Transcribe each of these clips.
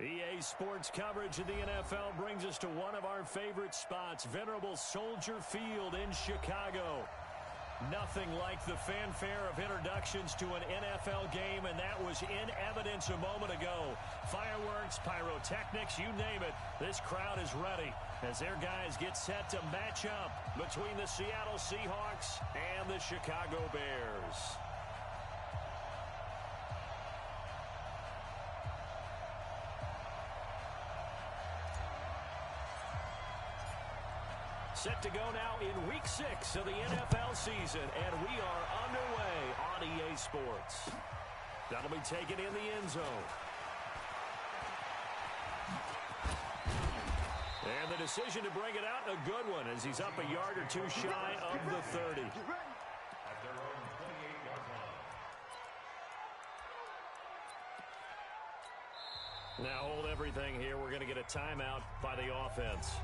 EA Sports coverage of the NFL brings us to one of our favorite spots, venerable Soldier Field in Chicago. Nothing like the fanfare of introductions to an NFL game, and that was in evidence a moment ago. Fireworks, pyrotechnics, you name it. This crowd is ready as their guys get set to match up between the Seattle Seahawks and the Chicago Bears. Set to go now in Week 6 of the NFL season, and we are underway on EA Sports. That'll be taken in the end zone. And the decision to bring it out, a good one, as he's up a yard or two shy of the 30. At their own 28-yard line. Now hold everything here. We're going to get a timeout by the offense.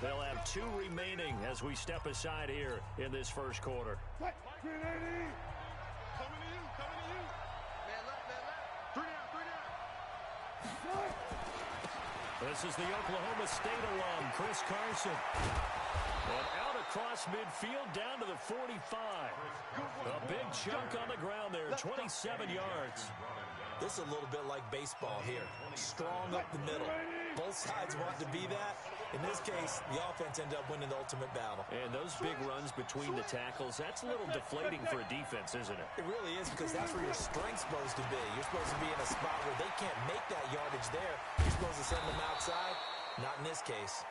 They'll have 2 remaining as we step aside here in this first quarter. Coming to you, coming to you. Man left. 3 down. This is the Oklahoma State alum, Chris Carson. And out across midfield down to the 45. A big chunk on the ground there, 27 yards. This is a little bit like baseball here. Strong up the middle. Both sides want to be that. In this case, the offense ended up winning the ultimate battle. And those big runs between the tackles, that's a little deflating for a defense, isn't it? It really is, because that's where your strength's supposed to be. You're supposed to be in a spot where they can't make that yardage there. You're supposed to send them outside. Not in this case.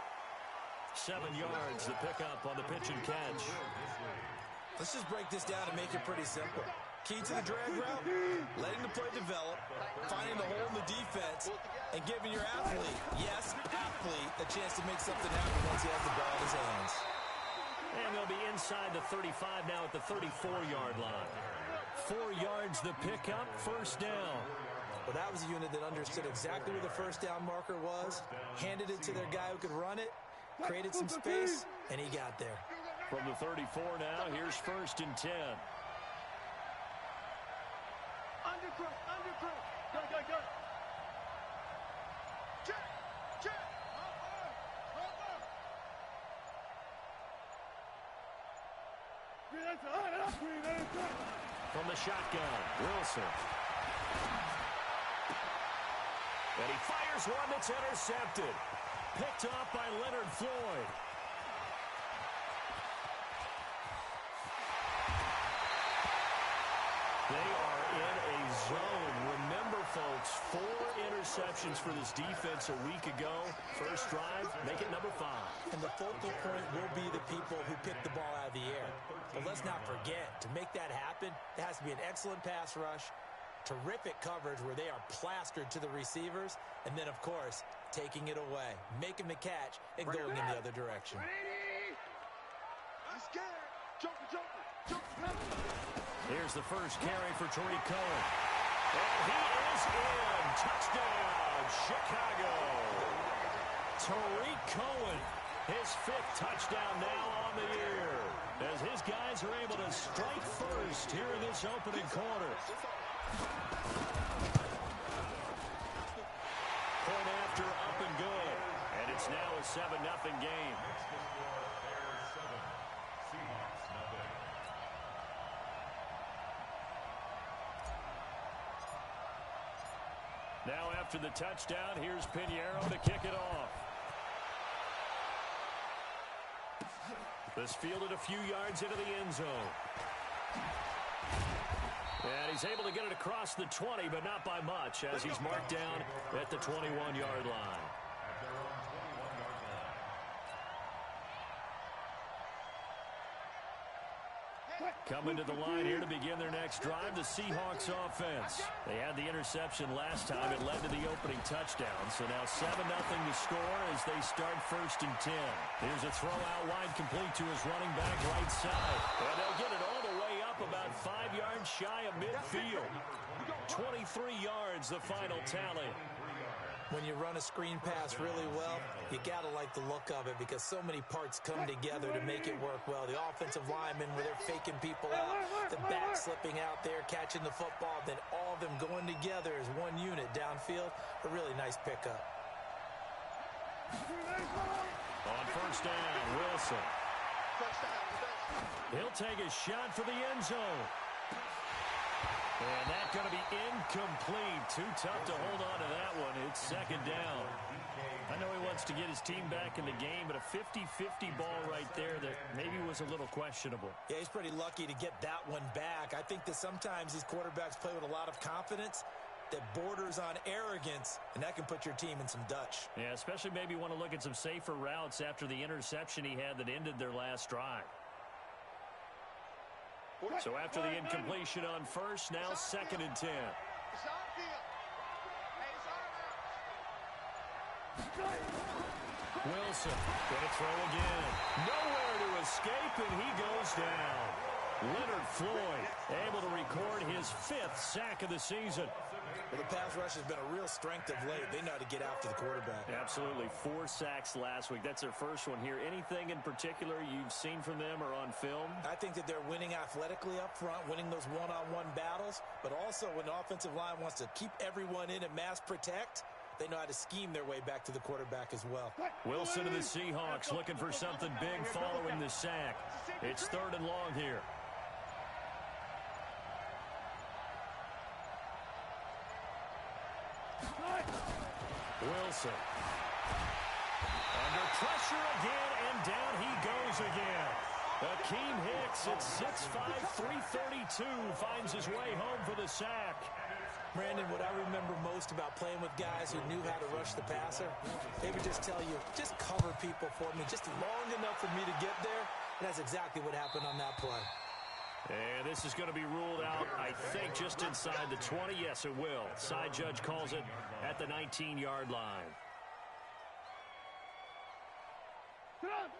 7 yards, the pickup on the pitch and catch. Let's just break this down and make it pretty simple. Key to the drag route, letting the play develop, finding the hole in the defense, and giving your athlete, yes, athlete, a chance to make something happen once he has the ball in his hands. And they'll be inside the 35 now at the 34-yard line. 4 yards the pickup, first down. Well, that was a unit that understood exactly where the first down marker was, handed it to their guy who could run it, created some space, and he got there. From the 34 now, here's first and 10. Undercrook. Go. Check. From the shotgun, Wilson. And he fires one that's intercepted. Picked off by Leonard Floyd. They are in a zone. Remember, folks, 4 interceptions for this defense a week ago. First drive, make it number 5. And the focal point will be the people who pick the ball out of the air. But let's not forget, to make that happen, there has to be an excellent pass rush, terrific coverage where they are plastered to the receivers, and then, of course, taking it away, making the catch, and going in the other direction. I'm scared. Jump. Here's the first carry for Tariq Cohen. And he is in. Touchdown, Chicago. Tariq Cohen, his 5th touchdown now on the year, as his guys are able to strike first here in this opening quarter. Point after, up and good. And it's now a 7-0 game. Bears 7, Seahawks 0. Now after the touchdown, here's Pinheiro to kick it off. This fielded a few yards into the end zone. And he's able to get it across the 20, but not by much, as he's marked down at the 21-yard line. At their own 21-yard line. Coming to the line here to begin their next drive, the Seahawks offense. They had the interception last time. It led to the opening touchdown. So now 7-0 to score as they start first and 10. Here's a throw out wide complete to his running back right side. And they'll get it all the way up about 5 yards shy of midfield. 23 yards the final tally. When you run a screen pass really well, you got to like the look of it because so many parts come together to make it work well. The offensive linemen, where they're faking people out, the back slipping out there, catching the football, then all them going together as one unit downfield. A really nice pickup. On first down, Wilson. He'll take a shot for the end zone. And that's going to be incomplete. Too tough to hold on to that one. It's second down. I know he wants to get his team back in the game, but a 50-50 ball right there that maybe was a little questionable. Yeah, he's pretty lucky to get that one back. I think that sometimes these quarterbacks play with a lot of confidence that borders on arrogance, and that can put your team in some Dutch. Yeah, especially maybe want to look at some safer routes after the interception he had that ended their last drive. So after the incompletion on first, now second and 10. Wilson going to throw again. Nowhere to escape, and he goes down. Leonard Floyd able to record his 5th sack of the season. Well, the pass rush has been a real strength of late. They know how to get after the quarterback. Absolutely. 4 sacks last week. That's their first one here. Anything in particular you've seen from them or on film? I think that they're winning athletically up front, winning those one-on-one battles, but also when the offensive line wants to keep everyone in and mass protect, they know how to scheme their way back to the quarterback as well. Wilson and the Seahawks looking for something big following the sack. It's 3rd and long here. Wilson. Under pressure again, and down he goes again. Akeem Hicks at 6'5", 332 finds his way home for the sack. Brandon, what I remember most about playing with guys who knew how to rush the passer, they would just tell you, just cover people for me, just long enough for me to get there. And that's exactly what happened on that play. And this is going to be ruled out, I think, just inside the 20. Yes, it will. Side judge calls it at the 19-yard line.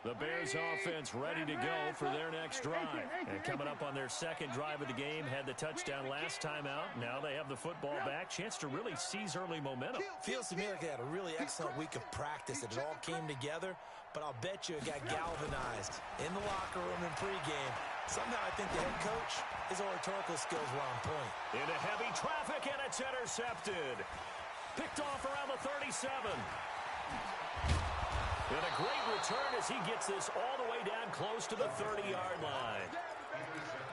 The Bears offense ready to go for their next drive. And coming up on their second drive of the game, had the touchdown last time out. Now they have the football back. Chance to really seize early momentum. Feels to me like they had a really excellent week of practice. It all came together, but I'll bet you it got galvanized in the locker room in pregame. Somehow I think the head coach, his oratorical skills were on point. Into heavy traffic, and it's intercepted. Picked off around the 37. And a great return as he gets this all the way down close to the 30-yard line.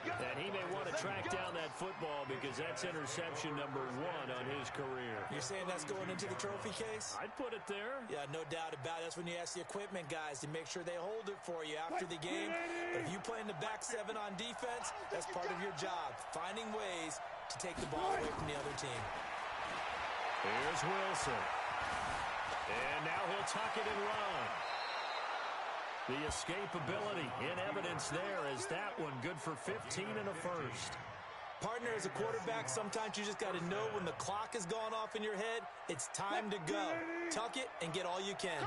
And he may want to track down that football because that's interception number 1 on his career. You're saying that's going into the trophy case? I'd put it there. Yeah, no doubt about it. That's when you ask the equipment guys to make sure they hold it for you after the game. But if you play in the back 7 on defense, that's part of your job, finding ways to take the ball away from the other team. Here's Wilson. And now he'll tuck it and run. The escapability in evidence there as that one good for 15 and a first. Partner, as a quarterback, sometimes you just got to know when the clock has gone off in your head, it's time to go. Tuck it and get all you can.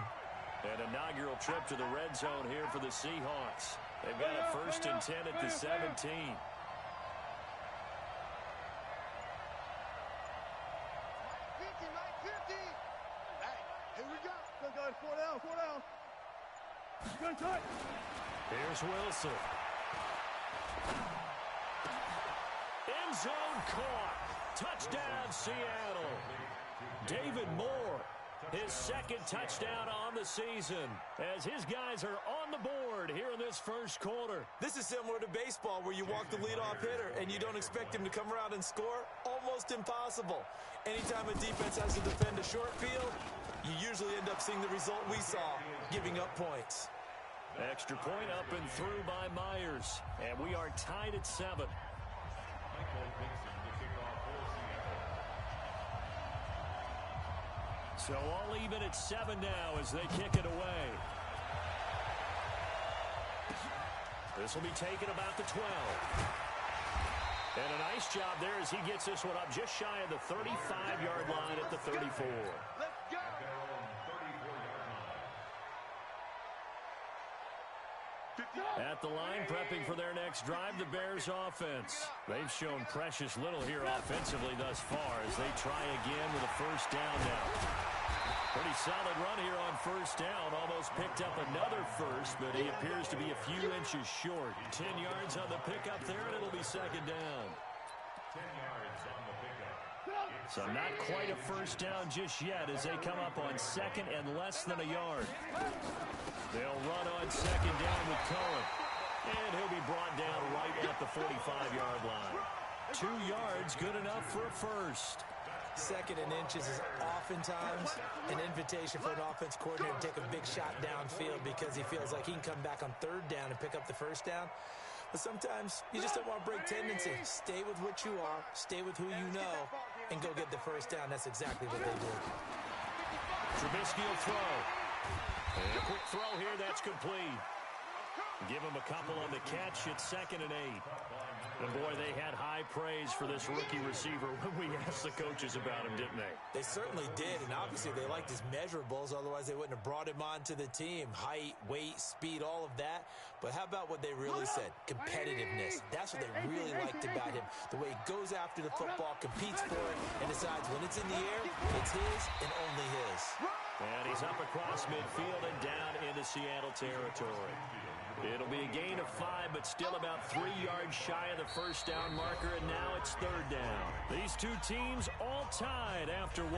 An inaugural trip to the red zone here for the Seahawks. They've got a 1st and 10 at the 17. Here's Wilson. End zone caught. Touchdown, Seattle. David Moore, his 2nd touchdown on the season, as his guys are on the board here in this first quarter. This is similar to baseball where you walk the leadoff hitter and you don't expect him to come around and score. Almost impossible. Anytime a defense has to defend a short field, you usually end up seeing the result we saw, giving up points. Extra point up and through by Myers. And we are tied at 7. So all even at 7 now as they kick it away. This will be taken about the 12. And a nice job there as he gets this one up just shy of the 35-yard line at the 34. At the line, prepping for their next drive, the Bears offense. They've shown precious little here offensively thus far as they try again with a 1st down now. Pretty solid run here on 1st down. Almost picked up another first, but he appears to be a few inches short. 10 yards on the pickup there, and it'll be 2nd down. 10 yards on the pickup. So not quite a first down just yet as they come up on second and less than a yard. They'll run on second down with Cohen. And he'll be brought down right at the 45-yard line. 2 yards, good enough for a first. Second and inches is oftentimes an invitation for an offense coordinator to take a big shot downfield because he feels like he can come back on third down and pick up the first down. But sometimes you just don't want to break tendency. Stay with what you are, stay with who you know, and go get the first down. That's exactly what they did. Trubisky will throw. And a quick throw here, that's complete. Give him a couple on the catch. It's 2nd and 8. And boy, they had high praise for this rookie receiver when we asked the coaches about him, didn't they? They certainly did, and obviously they liked his measurables. Otherwise, they wouldn't have brought him onto the team. Height, weight, speed, all of that. But how about what they really said? Competitiveness. That's what they really liked about him. The way he goes after the football, competes for it, and decides when it's in the air, it's his and only his. And he's up across midfield and down into Seattle territory. It'll be a gain of 5, but still about 3 yards shy of the first down marker, and now it's 3rd down. These two teams all tied after 1.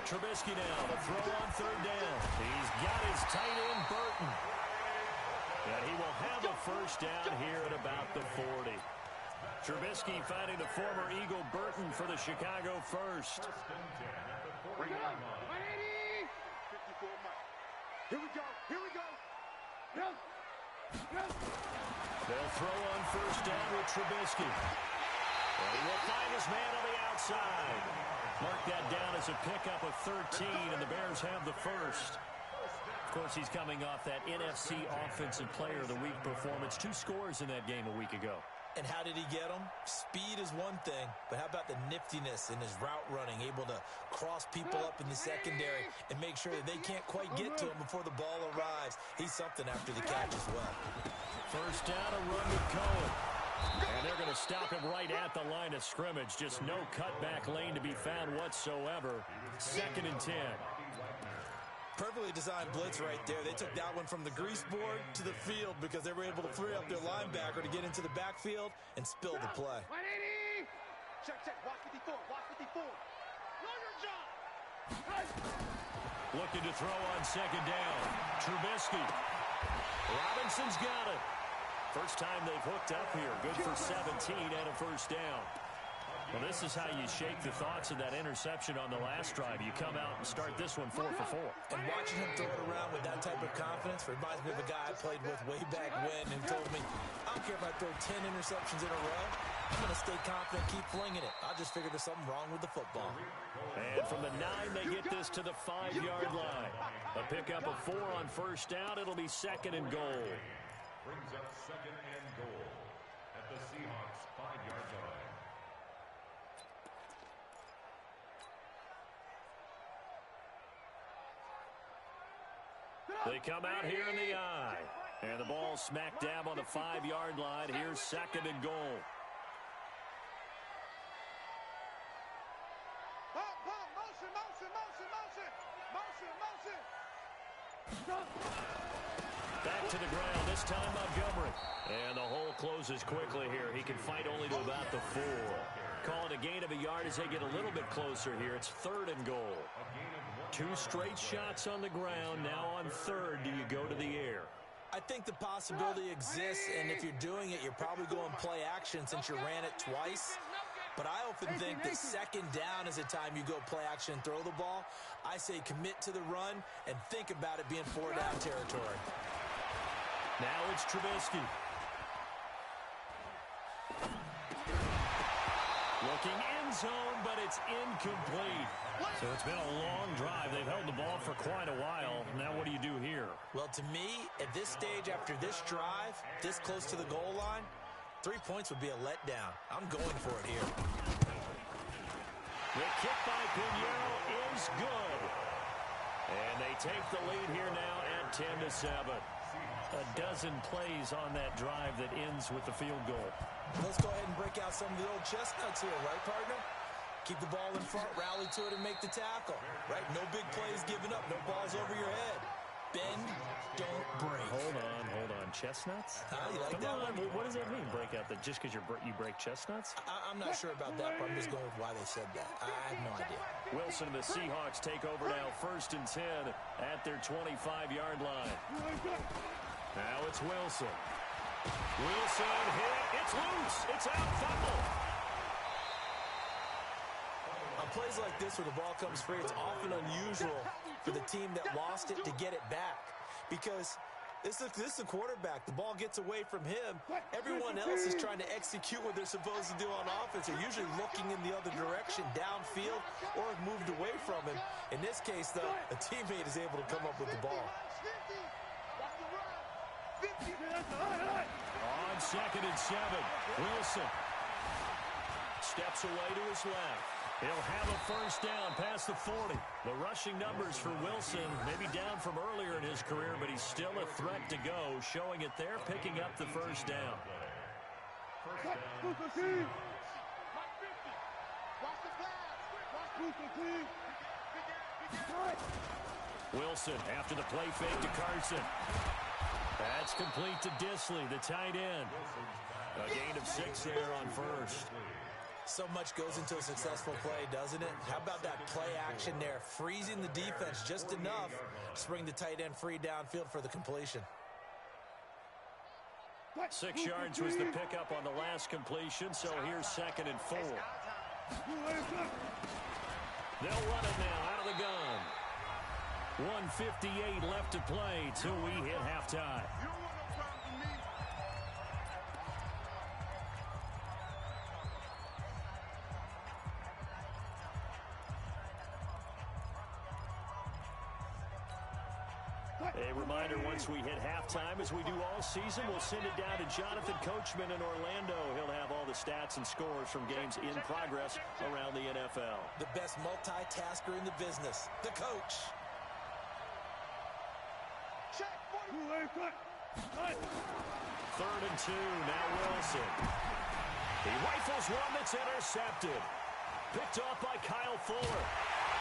Trubisky now to throw on 3rd down. He's got his tight end, Burton. And he will have a first down here at about the 40. Trubisky finding the former Eagle Burton for the Chicago first. Here we go. Here we go. They'll throw on first down with Trubisky. And he will find his man on the outside. Mark that down as a pickup of 13, and the Bears have the first. Of course, he's coming off that NFC Offensive Player of the Week performance. 2 scores in that game a week ago. And how did he get them? Speed is one thing, but how about the niftiness in his route running, able to cross people up in the secondary and make sure that they can't quite get to him before the ball arrives. He's something after the catch as well. First down, a run with Cohen. And they're going to stop him right at the line of scrimmage. Just no cutback lane to be found whatsoever. 2nd and 10. Perfectly designed blitz right there. They took that one from the grease board to the field because they were able to free up their linebacker to get into the backfield and spill the play. 180. Check. Watch 54. Watch 54. Know your job. Looking to throw on 2nd down. Trubisky. Robinson's got it. First time they've hooked up here. Good for 17 and a first down. Well, this is how you shake the thoughts of that interception on the last drive. You come out and start this one 4 for 4. And watching him throw it around with that type of confidence reminds me of a guy I played with way back when and told me, I don't care if I throw 10 interceptions in a row. I'm going to stay confident, keep flinging it. I just figured there's something wrong with the football. And from the 9, they get this to the 5-yard line. A pickup of 4 on first down. It'll be 2nd and goal. Brings up 2nd and goal at the Seahawks 5-yard line. They come out here in the eye. And the ball smack dab on the 5-yard line. Here's 2nd and goal. Back to the ground, this time Montgomery. And the hole closes quickly here. He can fight only to about the 4. Call it a gain of a yard as they get a little bit closer here. It's 3rd and goal. 2 straight shots on the ground. Now on 3rd, do you go to the air? I think the possibility exists, and if you're doing it, you're probably going play action since you ran it twice. But I often think that 2nd down is the time you go play action and throw the ball. I say commit to the run and think about it being 4-down territory. Now it's Trubisky. Looking end zone, but it's incomplete. So it's been a long drive. They've held the ball for quite a while. Now what do you do here? Well, to me, at this stage after this drive, this close to the goal line, 3 points would be a letdown. I'm going for it here. The kick by Pinheiro is good. And they take the lead here now at 10-7. A dozen plays on that drive that ends with the field goal. Let's go ahead and break out some of the old chestnuts here, right, partner? Keep the ball in front, rally to it, and make the tackle, right? No big plays given up, no balls over your head. Bend, don't break. Hold on. Chestnuts? You like Come that on. one? What does that mean, break out? Just because you break chestnuts? I'm not sure about that, but I'm just going with why they said that. I have no idea. Wilson and the Seahawks take over now, 1st and 10 at their 25-yard line. Now it's Wilson. Wilson hit. It's loose. It's out. Fumble. On plays like this where the ball comes free, it's often unusual for the team that lost it to get it back. Because this is a quarterback. The ball gets away from him. Everyone else is trying to execute what they're supposed to do on offense. They're usually looking in the other direction, downfield, or have moved away from him. In this case, though, a teammate is able to come up with the ball. On 2nd and 7, Wilson steps away to his left. He'll have a first down past the 40. The rushing numbers for Wilson, maybe down from earlier in his career, but he's still a threat to go, showing it there, picking up the first down. Wilson after the play fake to Carson. That's complete to Disley, the tight end. A gain of 6 there on first. So much goes into a successful play, doesn't it? How about that play action there? Freezing the defense just enough to bring the tight end free downfield for the completion. 6 yards was the pickup on the last completion, so here's 2nd and 4. They'll run it now out of the gun. 1:58 left to play till we hit halftime. A reminder, once we hit halftime, as we do all season, we'll send it down to Jonathan Coachman in Orlando. He'll have all the stats and scores from games in progress around the NFL. The best multitasker in the business, the coach. 3rd and 2, now Wilson. He rifles one that's intercepted. Picked off by Kyle Fuller.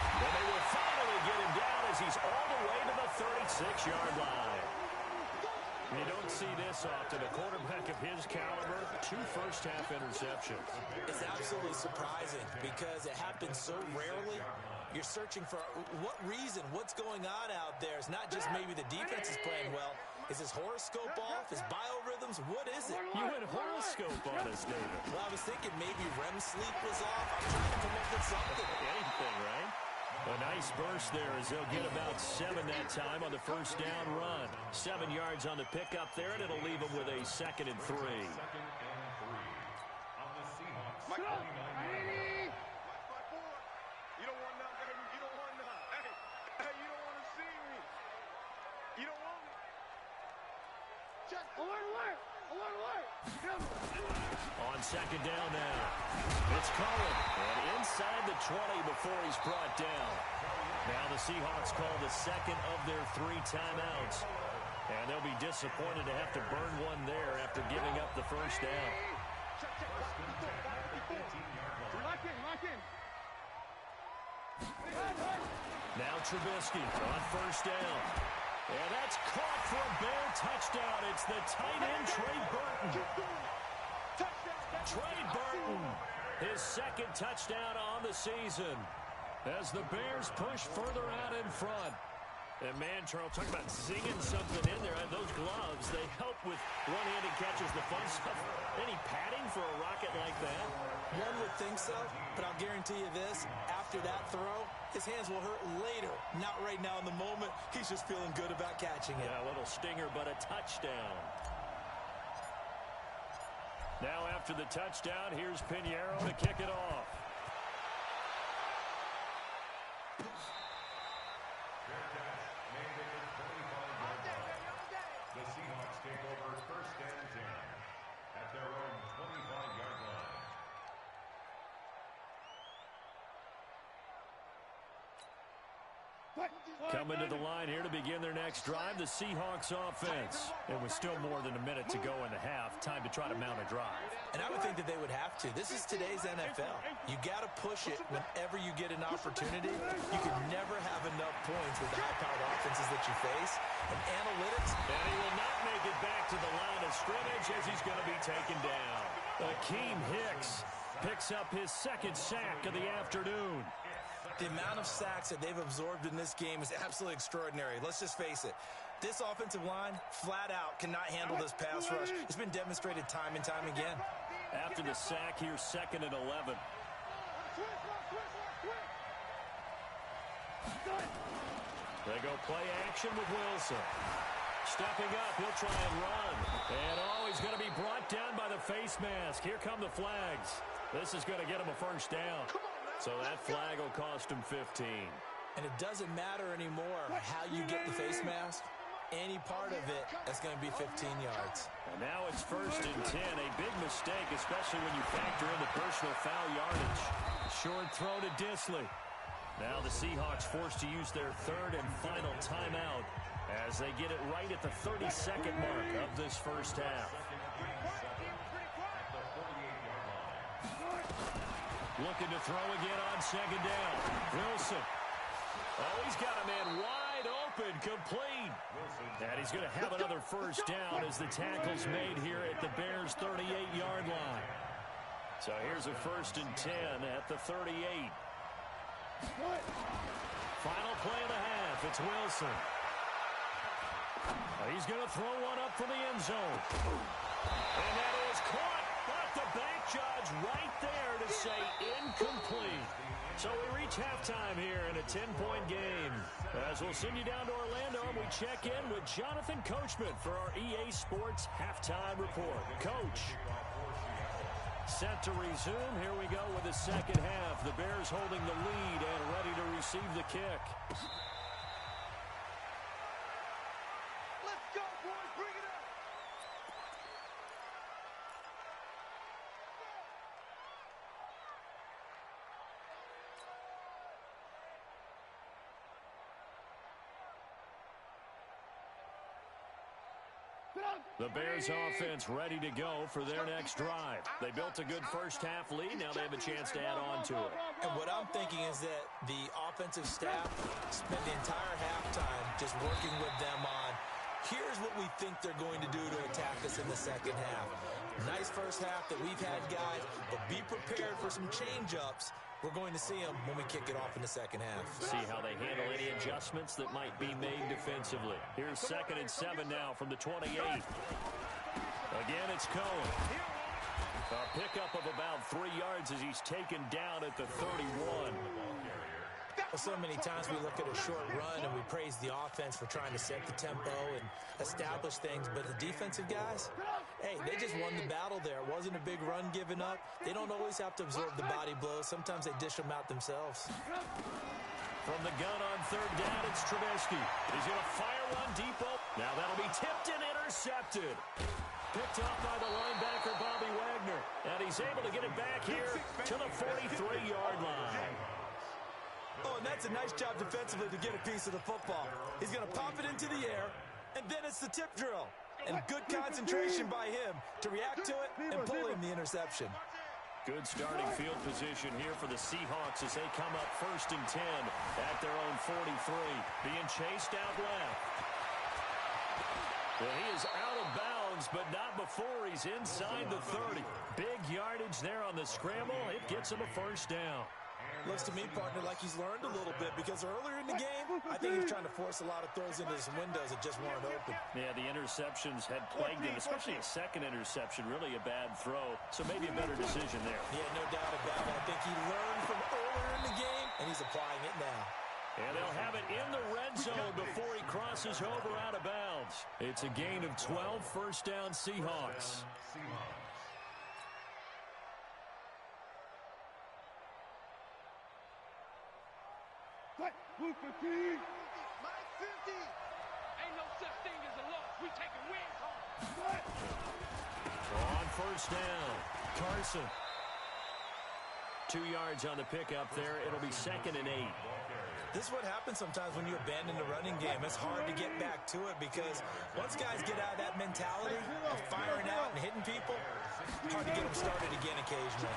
And they will finally get him down as he's all the way to the 36-yard line. You don't see this often. A quarterback of his caliber, 2 first-half interceptions. It's absolutely surprising because it happens so rarely. You're searching for what reason, what's going on out there. It's not just maybe the defense is playing well. Is his horoscope off? His biorhythms? What is it? You went horoscope on us, David. Well, I was thinking maybe REM sleep was off. I'm trying to come up with something. Anything, right? A nice burst there as they'll get about 7 that time on the first down run. 7 yards on the pickup there, and it'll leave them with a 2nd and 3. 2nd and 3 on the Seahawks. You don't want none, baby. You don't want none. Hey, you don't want to see me. You don't want it. Just alert. On 2nd down now. It's Cullen. And inside the 20 before he's brought down. Now the Seahawks call the 2nd of their 3 timeouts. And they'll be disappointed to have to burn one there after giving up the first down. Lock in. Now Trubisky on first down. And that's caught for a Bear touchdown. It's the tight end, Trey Burton. Trey Burton, his 2nd touchdown on the season as the Bears push further out in front. And man, Charles, talk about zinging something in there. And those gloves, they help with one-handed catches, the fun stuff. Any padding for a rocket like that? One would think so, but I'll guarantee you this. After that throw, his hands will hurt later. Not right now in the moment. He's just feeling good about catching it. Yeah, a little stinger, but a touchdown. Now after the touchdown, here's Pinheiro to kick it off. The Seahawks take over 1st and 10 at their own 25-yard line. Coming to the line here to begin their next drive, the Seahawks offense. And with still more than a minute to go in the half, time to try to mount a drive. And I would think that they would have to. This is today's NFL. You got to push it whenever you get an opportunity. You can never have enough points with the high-powered offenses that you face. And analytics. And he will not make it back to the line of scrimmage as he's going to be taken down. Akeem Hicks picks up his second sack of the afternoon. The amount of sacks that they've absorbed in this game is absolutely extraordinary. Let's just face it. This offensive line, flat out, cannot handle this pass rush. It's been demonstrated time and time again. After the sack, here's 2nd and 11. They go play action with Wilson. Stepping up, he'll try and run. And he's going to be brought down by the face mask. Here come the flags. This is going to get him a first down. So that flag will cost him 15. And it doesn't matter anymore how you get the face mask. Any part of it, that's going to be 15 yards. And now it's 1st and 10. A big mistake, especially when you factor in the personal foul yardage. Short throw to Disley. Now the Seahawks forced to use their 3rd and final timeout as they get it right at the 32nd mark of this first half. Looking to throw again on 2nd down. Wilson. Oh, he's got a man wide open, complete. And he's going to have another first down as the tackle's made here at the Bears' 38-yard line. So here's a 1st and 10 at the 38. Final play of the half. It's Wilson. He's going to throw one up from the end zone. And that is caught. But the back judge right there to say incomplete. So we reach halftime here in a 10-point game. As we'll send you down to Orlando, and we check in with Jonathan Coachman for our EA Sports Halftime Report. Coach. Set to resume. Here we go with the second half. The Bears holding the lead and ready to receive the kick. Let's go, boys. Bring it up. The Bears offense ready to go for their next drive. They built a good first half lead. Now they have a chance to add on to it. And what I'm thinking is that the offensive staff spent the entire halftime just working with them on, here's what we think they're going to do to attack us in the second half. Nice first half that we've had, guys, but be prepared for some change-ups. We're going to see them when we kick it off in the second half. See how they handle any adjustments that might be made defensively. Here's 2nd and 7 now from the 28. Again, it's Cohen. A pickup of about 3 yards as he's taken down at the 31. Well, so many times we look at a short run and we praise the offense for trying to set the tempo and establish things, but the defensive guys, hey, they just won the battle there. It wasn't a big run given up. They don't always have to absorb the body blows. Sometimes they dish them out themselves. From the gun on 3rd down, it's Trubisky. He's going to fire one deep. Now that'll be tipped and intercepted. Picked off by the linebacker, Bobby Wagner. And he's able to get it back here to the 43-yard line. Oh, and that's a nice job defensively to get a piece of the football. He's going to pop it into the air, and then it's the tip drill. And good concentration by him to react to it and pull in the interception. Good starting field position here for the Seahawks as they come up 1st and 10 at their own 43. Being chased out left. Well, he is out of bounds, but not before he's inside the 30. Big yardage there on the scramble. It gets him a first down. Looks to me, partner, like he's learned a little bit because earlier in the game, I think he was trying to force a lot of throws into some windows that just weren't open. Yeah, the interceptions had plagued him, especially a second interception, really a bad throw. So maybe a better decision there. Yeah, no doubt about it. I think he learned from earlier in the game, and he's applying it now. And they'll have it in the red zone before he crosses over out of bounds. It's a gain of 12, first down Seahawks. Mike 50. Ain't no such thing as a loss. We taking wins home. On first down, Carson. 2 yards on the pickup there. It'll be 2nd and 8. This is what happens sometimes when you abandon the running game. It's hard to get back to it because once guys get out of that mentality of firing out and hitting people, it's hard to get them started again occasionally.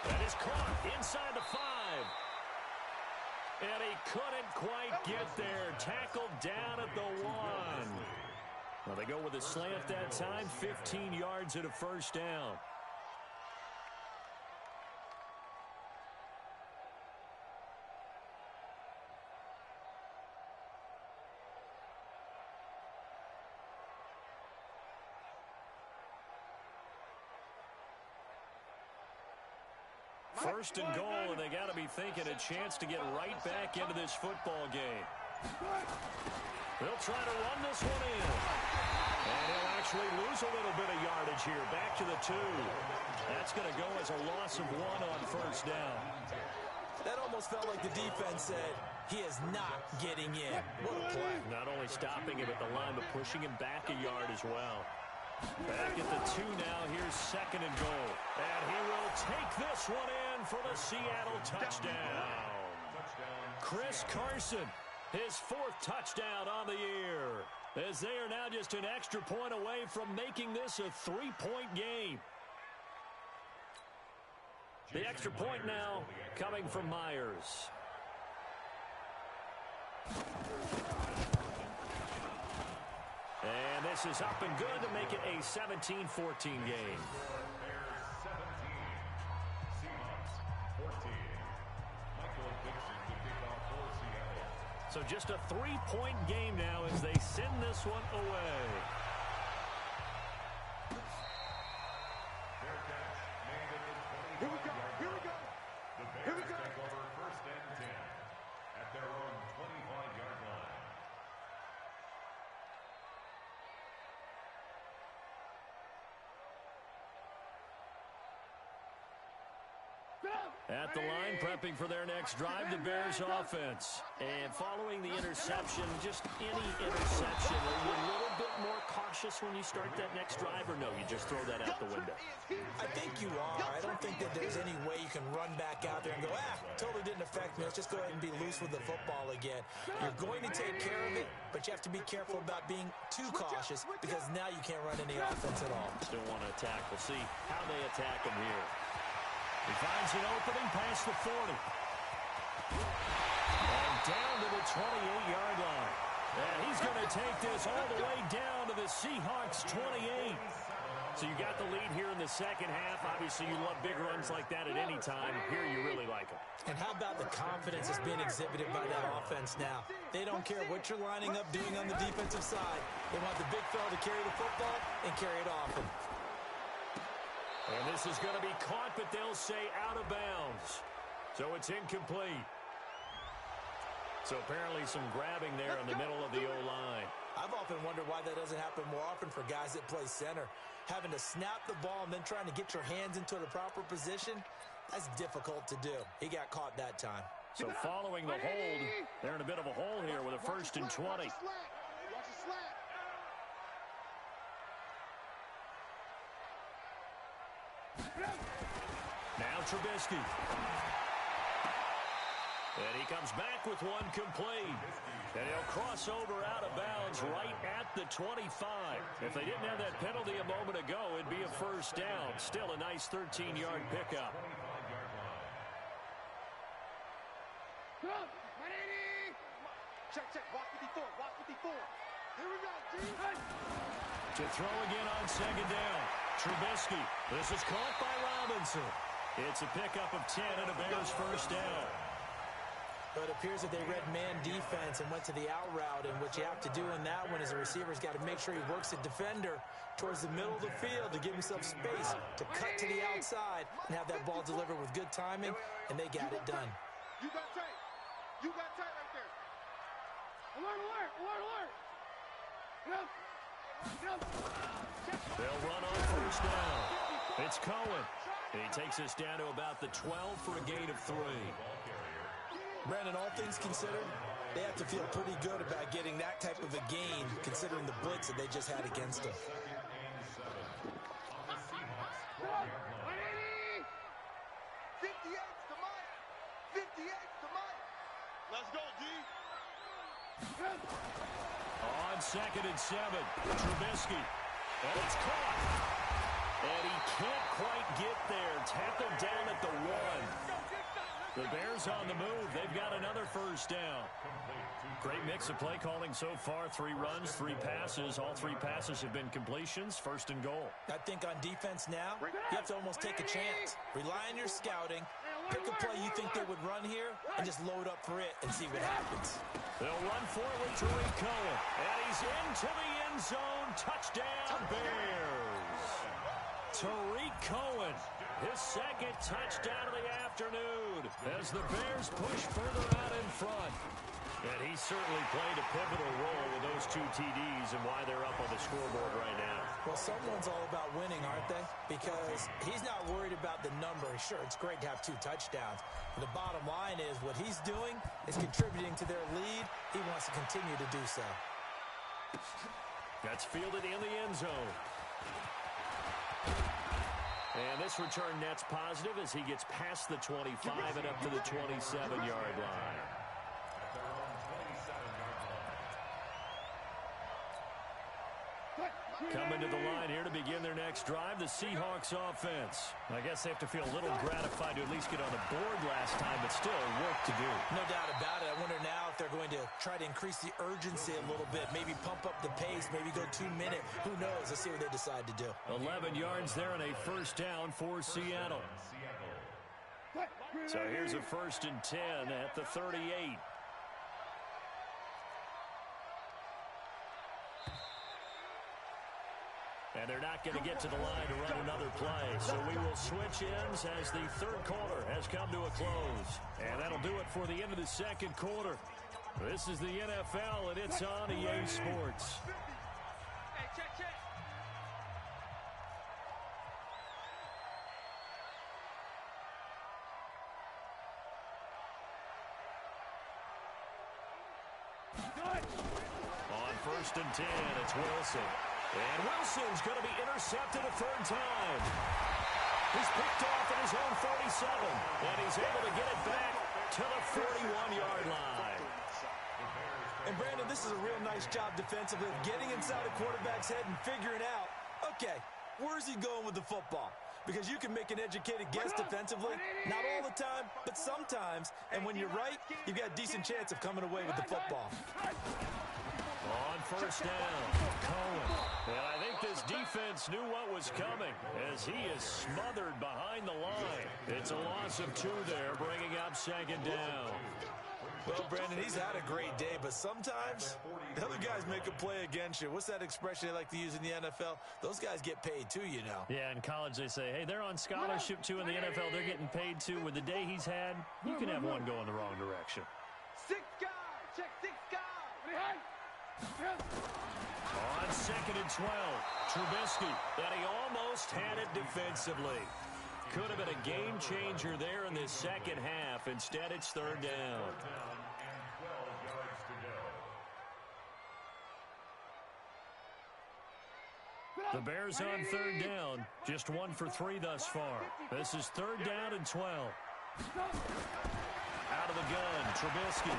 That is caught inside the 5. And he couldn't quite get there. Tackled down at the 1. Well, they go with a slant that time, 15 yards and a first down. First and goal, and they got to be thinking a chance to get right back into this football game. They'll try to run this one in. And he'll actually lose a little bit of yardage here. Back to the 2. That's going to go as a loss of 1 on first down. That almost felt like the defense said, he is not getting in. What a play. Not only stopping him at the line, but pushing him back a yard as well. Back at the 2 now. Here's second and goal. And he will take this one in for the Seattle touchdown. Chris Carson, his 4th touchdown on the year, as they are now just an extra point away from making this a 3-point game. The extra point now coming from Myers. And this is up and good to make it a 17-14 game. So just a 3-point game now as they send this one away. Here we go. Here we go. Here we go. First and 10 at their own 25-yard line. At the line, prepping for their next drive, the Bears offense. And following the interception, just any interception, are you a little bit more cautious when you start that next drive, or no, you just throw that out the window? I think you are. I don't think that there's any way you can run back out there and go, totally didn't affect me. Let's just go ahead and be loose with the football again. You're going to take care of it, but you have to be careful about being too cautious because now you can't run any offense at all. Still want to attack. We'll see how they attack him here. He finds an opening past the 40. And down to the 28-yard line. And he's going to take this all the way down to the Seahawks 28. So you got the lead here in the second half. Obviously, you love big runs like that at any time. Here you really like them. And how about the confidence that's being exhibited by that offense now? They don't care what you're lining up doing on the defensive side. They want the big fella to carry the football and carry it often. And this is going to be caught, but they'll say out of bounds. So it's incomplete. So apparently some grabbing there in the middle of the O-line. I've often wondered why that doesn't happen more often for guys that play center. Having to snap the ball and then trying to get your hands into the proper position, that's difficult to do. He got caught that time. So following the hold, they're in a bit of a hole here with a first and 20. Watch the slant. Now Trubisky. And he comes back with one complete. And he'll cross over out of bounds right at the 25. If they didn't have that penalty a moment ago, it'd be a first down. Still a nice 13-yard pickup. Check. Walk 54. Walk 54. Here we go, G. To throw again on second down. Trubisky. This is caught by Robinson. It's a pickup of 10 and a Bears first down. But it appears that they read man defense and went to the out route, and what you have to do in that one is the receiver's got to make sure he works the defender towards the middle of the field to give himself space to cut to the outside and have that ball delivered with good timing, and they got it done. You got tight. You got tight right there. Alert. They'll run on first down. It's Cohen. He takes us down to about the 12 for a gain of 3. Brandon, all things considered, they have to feel pretty good about getting that type of a gain considering the blitz that they just had against them. 58 to Mike. Let's go, D. On 2nd and 7, Trubisky. And it's caught. And he can't quite get there. Tackled down at the 1. The Bears on the move. They've got another first down. Great mix of play calling so far. 3 runs, 3 passes. All 3 passes have been completions. 1st and goal. I think on defense now, you have to almost take a chance. Rely on your scouting. Pick a play you think they would run here and just load up for it and see what happens. They'll run forward, Tariq Cohen. And he's into the end zone. Touchdown, Bears. Tariq Cohen, his 2nd touchdown of the afternoon as the Bears push further out in front. And he certainly played a pivotal role with those 2 TDs and why they're up on the scoreboard right now. Well, someone's all about winning, aren't they? Because he's not worried about the number. Sure, it's great to have 2 touchdowns. But the bottom line is what he's doing is contributing to their lead. He wants to continue to do so. That's fielded in the end zone. And this return net's positive as he gets past the 25 and up to the 27-yard line. Coming to the line here to begin their next drive, the Seahawks offense. I guess they have to feel a little gratified to at least get on the board last time, but still work to do. No doubt about it. I wonder now if they're going to try to increase the urgency a little bit, maybe pump up the pace, maybe go 2-minute. Who knows? Let's see what they decide to do. 11 yards there and a first down for Seattle. So here's a 1st and 10 at the 38. And they're not going to get to the line to run another play. So we will switch ends as the 3rd quarter has come to a close. And that'll do it for the end of the 2nd quarter. This is the NFL, and it's on EA Sports. Hey, check. On 1st and 10, it's Wilson. And Wilson's going to be intercepted a 3rd time. He's picked off at his own 47, and he's able to get it back to the 41-yard line. And, Brandon, this is a real nice job defensively of getting inside a quarterback's head and figuring out, okay, where's he going with the football? Because you can make an educated guess defensively, not all the time, but sometimes. And when you're right, you've got a decent chance of coming away with the football. On 1st down, Cohen. And I think this defense knew what was coming as he is smothered behind the line. It's a loss of 2 there, bringing up 2nd down. Well, Brandon, he's had a great day, but sometimes the other guys make a play against you. What's that expression they like to use in the NFL? Those guys get paid too, you know. Yeah, in college they say, hey, they're on scholarship too. In the NFL, they're getting paid too. With the day he's had, you can have one going the wrong direction. 6 guys. Check 6 guys. On 2nd and 12, Trubisky, and he almost had it defensively. Could have been a game changer there in this 2nd half. Instead, it's 3rd down. The Bears on 3rd down, just 1 for 3 thus far. This is 3rd down and 12. Out of the gun, Trubisky.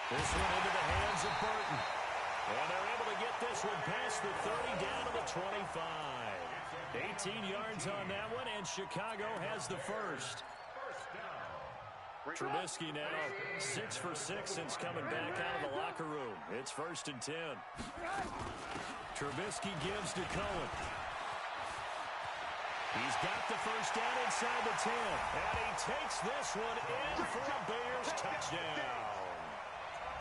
This one into the hands of Burton. And they're able to get this one past the 30 down to the 25. 18 yards on that one, and Chicago has the first. Trubisky now 6 for 6 since coming back out of the locker room. It's 1st and 10. Trubisky gives to Cohen. He's got the first down inside the 10. And he takes this one in for a Bears touchdown.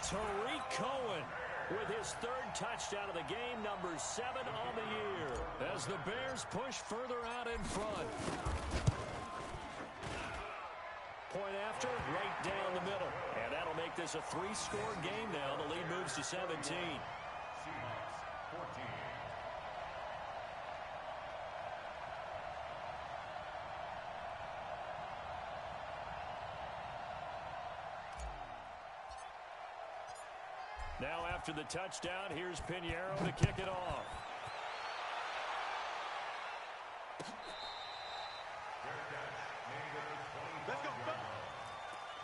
Tariq Cohen with his 3rd touchdown of the game, number 7 on the year, as the Bears push further out in front. Point after, right down the middle. And that'll make this a 3-score game now. The lead moves to 17. Seahawks 14. Now after the touchdown, here's Pinheiro to kick it off. Let's go.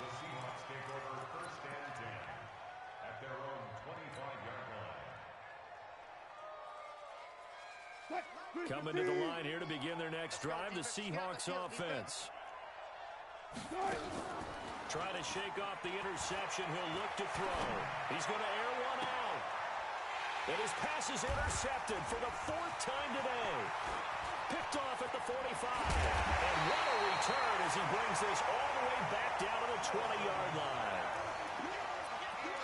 The Seahawks take over first and 10 at their own 25-yard line. Coming to the line here to begin their next drive, the Seahawks offense. Trying to shake off the interception. He'll look to throw. He's going to air one out. And his pass is intercepted for the 4th time today. Picked off at the 45. And what a return as he brings this all the way back down to the 20-yard line.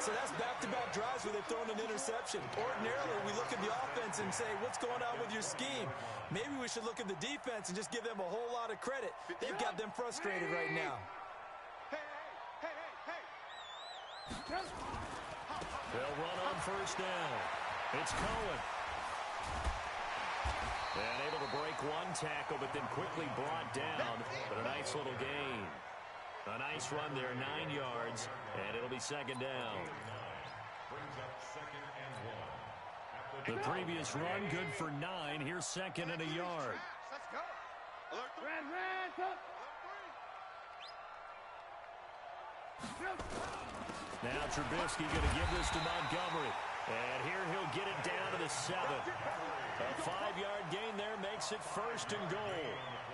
So that's back-to-back drives where they've thrown an interception. Ordinarily, we look at the offense and say, what's going on with your scheme? Maybe we should look at the defense and just give them a whole lot of credit. They've got them frustrated right now. They'll run on first down. It's Cohen. And able to break one tackle, but then quickly brought down. But a nice little gain. A nice run there, 9 yards, and it'll be second down. Brings up second and 1. The previous run, good for 9. Here's second and a yard. Let's go. Alert 3. Now Trubisky going to give this to Montgomery. And here he'll get it down to the 7. A 5-yard gain there makes it first and goal.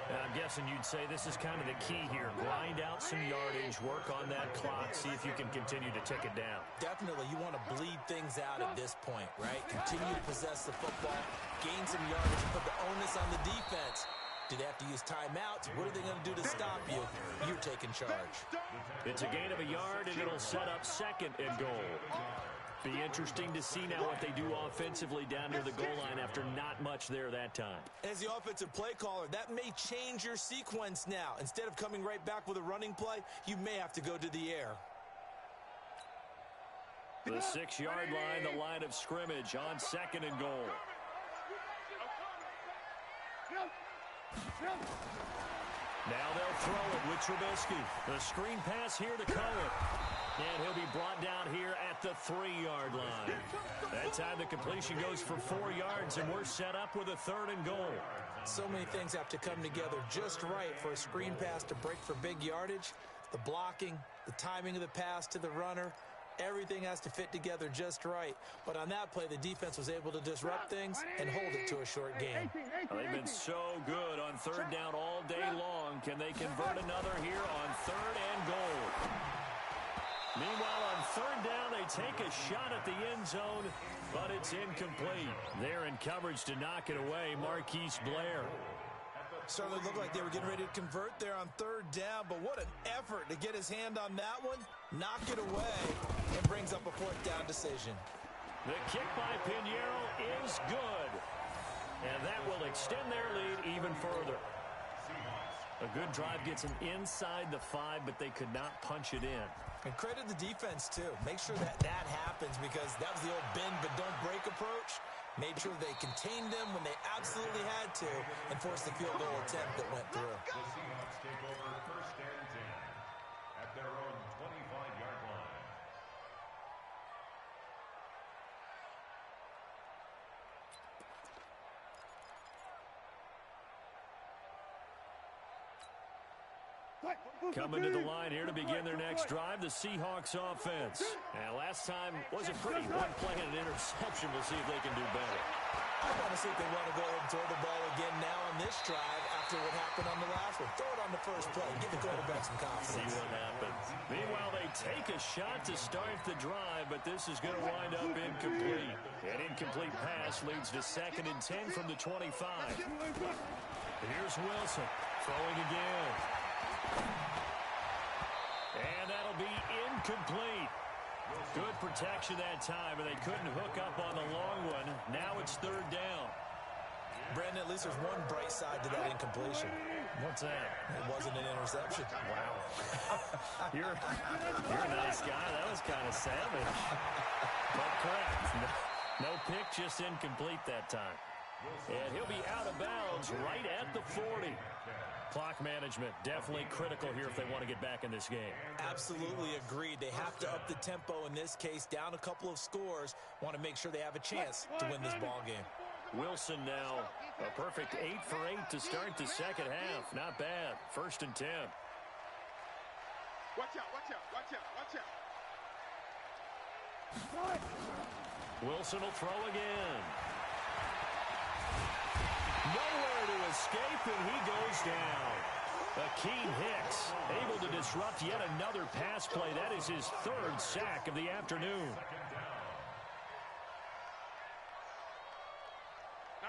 And I'm guessing you'd say this is kind of the key here. Grind out some yardage, work on that clock, see if you can continue to tick it down. Definitely, you want to bleed things out at this point, right? Continue to possess the football, gain some yardage, and put the onus on the defense. Do they have to use timeouts? What are they going to do to stop you? You're taking charge. It's a gain of a yard, and it'll set up second and goal. Be interesting to see now what they do offensively down near the goal line after not much there that time. As the offensive play caller, that may change your sequence now. Instead of coming right back with a running play, you may have to go to the air. The 6-yard line, the line of scrimmage on second and goal. Now they'll throw it with Trubisky. The screen pass here to Cohen. And he'll be brought down here at the 3-yard line. That time the completion goes for 4 yards, and we're set up with a third and goal. So many things have to come together just right for a screen pass to break for big yardage. The blocking, the timing of the pass to the runner, everything has to fit together just right. But on that play, the defense was able to disrupt things and hold it to a short gain. They've been so good on third down all day long. Can they convert another here on third and goal? Meanwhile, on third down, they take a shot at the end zone, but it's incomplete. They're in coverage to knock it away, Marquise Blair. Certainly looked like they were getting ready to convert there on third down, but what an effort to get his hand on that one, knock it away, and brings up a 4th down decision. The kick by Pinheiro is good, and that will extend their lead even further. A good drive gets them inside the 5, but they could not punch it in. And credit the defense, too. Make sure that happens, because that was the old bend but don't break approach. Made sure they contained them when they absolutely had to and forced the field goal attempt that went through. The Seahawks take over first and 10 at their own 25-yard line. Coming to the line here to begin their next drive, the Seahawks offense. And last time was a pretty one play and an interception. We'll see if they can do better. I want to see if they want to go ahead and throw the ball again now on this drive after what happened on the last one. Throw it on the first play. Give the quarterback some confidence. See what happens. Meanwhile, they take a shot to start the drive, but this is going to wind up incomplete. An incomplete pass leads to second and 10 from the 25. Here's Wilson throwing again. And that'll be incomplete. Good protection that time, and they couldn't hook up on the long one. Now it's third down. Brandon, at least there's one bright side to that incompletion. What's that? It wasn't an interception. Wow. You're a nice guy. That was kind of savage. But correct. No pick, just incomplete that time. And he'll be out of bounds right at the 40. Clock management definitely critical here if they want to get back in this game. Absolutely agreed. They have to up the tempo in this case, down a couple of scores. Want to make sure they have a chance to win this ball game. Wilson now a perfect 8 for 8 to start the second half. Not bad. First and 10. Watch out, watch out, watch out, watch out. Wilson will throw again. Nowhere to escape, and he goes down. Akeem Hicks able to disrupt yet another pass play. That is his third sack of the afternoon.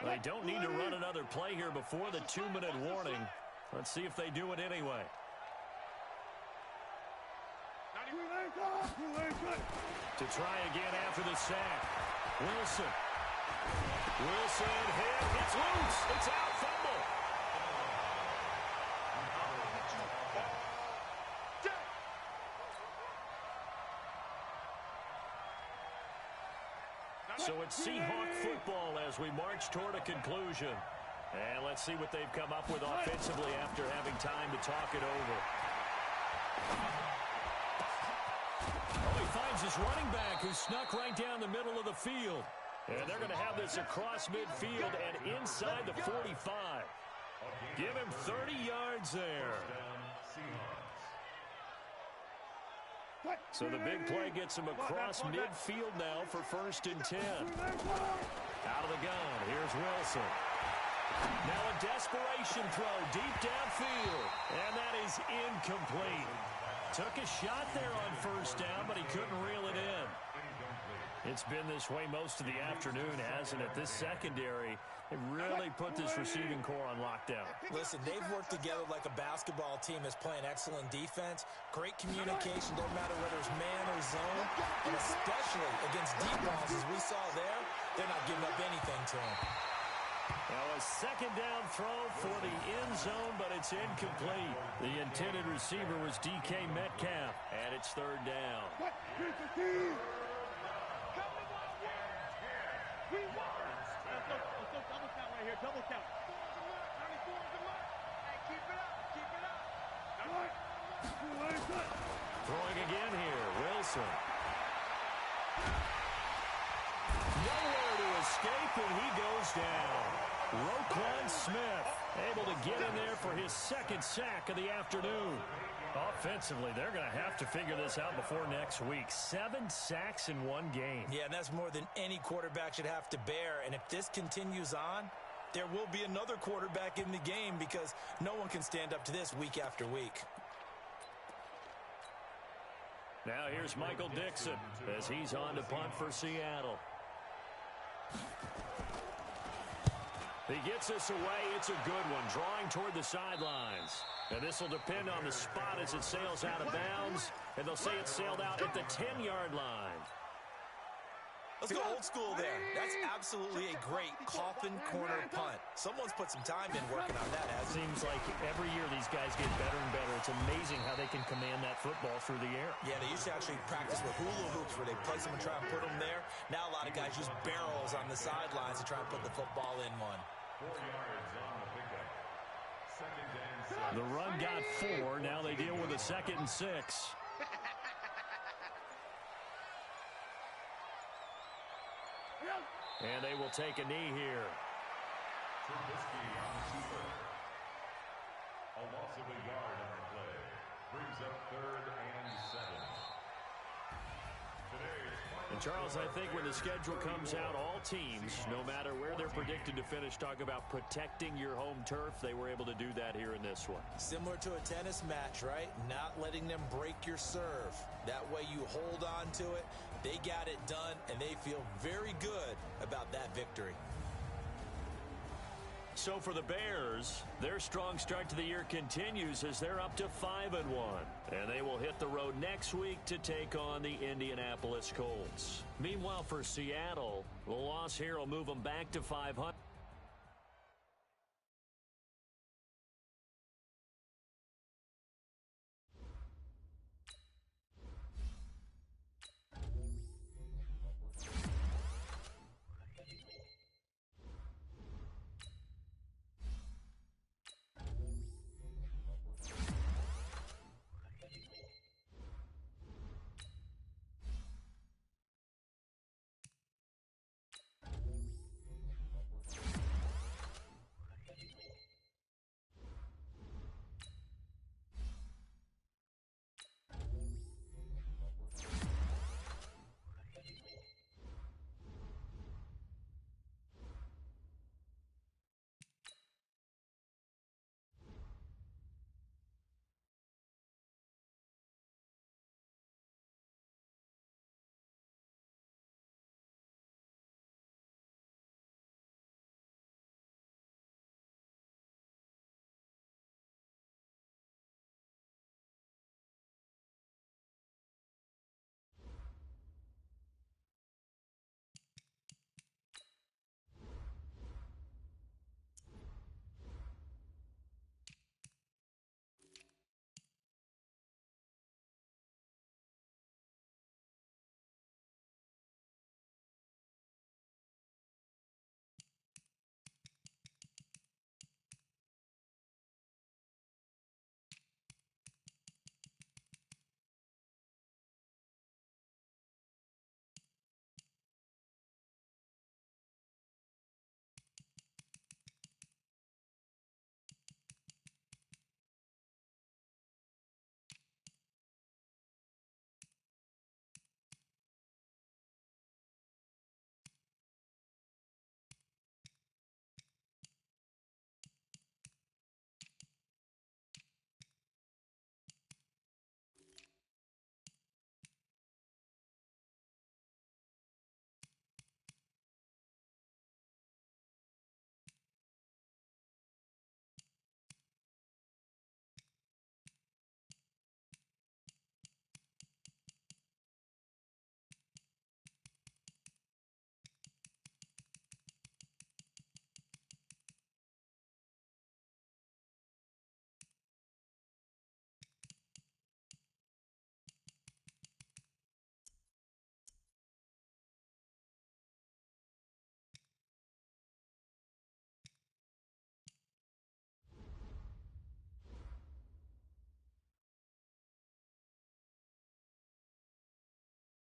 They don't need to run another play here before the 2-minute warning. Let's see if they do it anyway. To try again after the sack. Wilson. Wilson hit. It's loose. It's out. Fumble. So it's Seahawk football as we march toward a conclusion. And let's see what they've come up with offensively after having time to talk it over. Oh, he finds his running back who snuck right down the middle of the field. And they're going to have this across midfield and inside the 45. Give him 30 yards there. So the big play gets him across midfield now for 1st and 10. Out of the gun, here's Wilson. Now a desperation throw deep downfield, and that is incomplete. Took a shot there on 1st down, but he couldn't reel it in. It's been this way most of the afternoon, hasn't it? This secondary, they really put this receiving core on lockdown. Listen, they've worked together like a basketball team that's playing excellent defense. Great communication, don't matter whether it's man or zone. And especially against deep balls, as we saw there, they're not giving up anything to them. Now a 2nd down throw for the end zone, but it's incomplete. The intended receiver was DK Metcalf, and it's 3rd down. Double count. 94, good luck. Hey, keep it up. Keep it up. Throwing again here, Wilson. Nowhere to escape, and he goes down. Roquan Smith able to get in there for his 2nd sack of the afternoon. Offensively, they're going to have to figure this out before next week. 7 sacks in 1 game. Yeah, and that's more than any quarterback should have to bear. And if this continues on, there will be another quarterback in the game because no one can stand up to this week after week. Now here's Michael Dixon as he's on to punt for Seattle. He gets this away. It's a good one, drawing toward the sidelines. And this will depend on the spot as it sails out of bounds. And they'll say it sailed out at the 10-yard line. Let's go old school there. That's absolutely a great coffin corner punt. Someone's put some time in working on that. It seems like every year these guys get better and better. It's amazing how they can command that football through the air. Yeah, they used to actually practice with hula hoops where they place them and try and put them there. Now a lot of guys use barrels on the sidelines to try and put the football in one. 4 yards on the pickup. 2nd and 6. The run got 4. Now they deal with a 2nd and 6. And they will take a knee here. Trubisky on the keeper. A loss of a yard on the play. Brings up 3rd and 7. And Charles, I think when the schedule comes out, all teams, no matter where they're predicted to finish, talk about protecting your home turf. They were able to do that here in this one. Similar to a tennis match, right? Not letting them break your serve. That way you hold on to it. They got it done, and they feel very good about that victory. So for the Bears, their strong start to the year continues as they're up to 5-1. And they will hit the road next week to take on the Indianapolis Colts. Meanwhile, for Seattle, the loss here will move them back to 500.